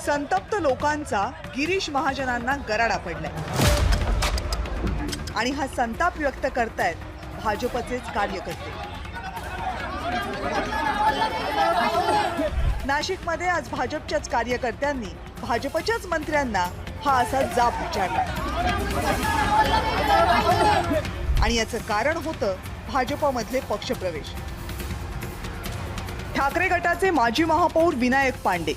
संतप्त लोकांचा गिरीश महाजनांना गराडा पडलाय आणि हा संताप व्यक्त करतायत भाजपचेच कार्यकर्ते। नाशिकमध्ये आज भाजपच्याच कार्यकर्त्यांनी भाजपच्याच मंत्र्यांना हा असा जाब विचारला आणि याचं कारण होतं भाजपमधले पक्षप्रवेश। ठाकरे गटाचे माजी महापौर विनायक पांडे,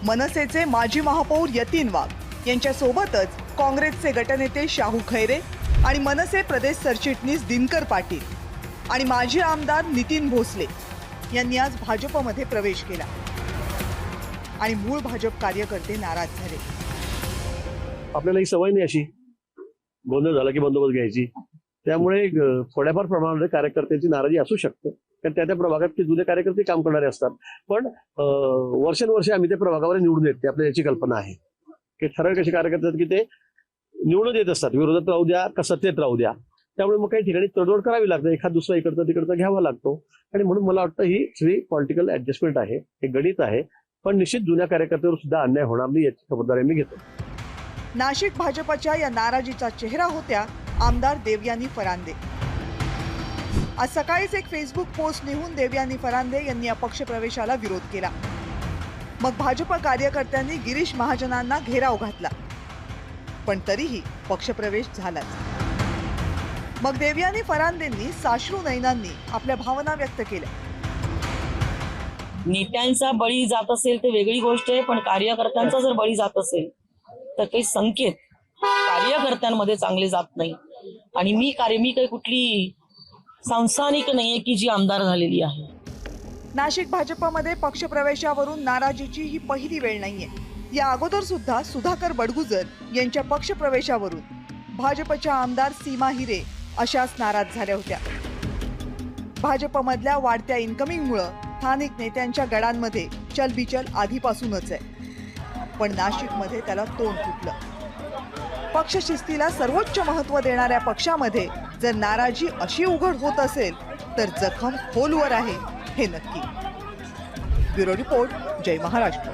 मनसेचे माजी महापौर यतीन वाघ यांच्यासोबतच काँग्रेसचे गटनेते शाहू खैरे आणि मनसे प्रदेश सरचिटणीस दिनकर पाटील आणि माजी आमदार नितीन भोसले यांनी आज भाजपमध्ये प्रवेश केला आणि मूळ भाजप कार्यकर्ते नाराज झाले। आपल्याला ही सवय नाही अशी गोंधळ झाला की बंदोबस्त घ्यायची, त्यामुळे थोड्याफार प्रमाणात कार्यकर्त्यांची नाराजी असू शकते, कारण त्या प्रभागात ते जुने कार्यकर्ते काम करणारे असतात। पण वर्षानुवर्षे आम्ही त्या प्रभागावर निवडून येते, आपल्याला याची कल्पना आहे की ठराविक असे कार्यकर्ते आहेत की ते निवडून येत असतात, विरोधात राहू द्या का सत्तेत राहू द्या, त्यामुळे मग काही ठिकाणी तडजोड करावी लागते, एखाद दुसरा इकडचा तिकडचा घ्यावा लागतो। आणि म्हणून मला वाटतं ही सगळी पॉलिटिकल ऍडजस्टमेंट आहे, हे गणित आहे, पण निश्चित जुन्या कार्यकर्त्यावर सुद्धा अन्याय होणार नाही याची खबरदारी मी घेतो। नाशिक भाजपच्या या नाराजीचा चेहरा होत्या आमदार देवयानी फरांदे। आज सकाळीच एक फेसबुक पोस्ट लिहून देवयानी फरांदे यांनी या पक्षप्रवेशाला विरोध केला। मग भाजप कार्यकर्त्यांनी गिरीश महाजनांना घेराव घातला, पण तरीही पक्षप्रवेश झालाच। मग देवयानी फरांदेंनी साश्रू नयनांनी आपल्या भावना व्यक्त केल्या। नेत्यांचा बळी जात असेल तर वेगळी गोष्ट आहे, पण कार्यकर्त्यांचा जर बळी जात असेल तर काही संकेत कार्यकर्त्यांमध्ये चांगले जात नाही। आणि मी काही कुठली सांसानिक नाहीये की जी आमदार झालेली आहे। नाशिक भाजपमध्ये पक्षप्रवेशावरून नाराजीची ही पहिली वेळ नाहीये। या अगोदर सुद्धा सुधाकर बडगुजर यांच्या पक्षप्रवेशावरून भाजपच्या आमदार सीमा हिरे अशाच नाराज झाल्या होत्या। भाजपमधल्या वाढत्या इन्कमिंगमुळे स्थानिक नेत्यांच्या गडांमध्ये चलबिचल आधीपासूनच आहे, पण नाशिकमध्ये त्याला तोंड फुटलं। पक्षशिस्तीला सर्वोच्च महत्त्व देणाऱ्या पक्षामध्ये जर नाराजी अशी उघड होत असेल तर जखम खोलवर आहे हे नक्की। ब्युरो रिपोर्ट, जय महाराष्ट्र।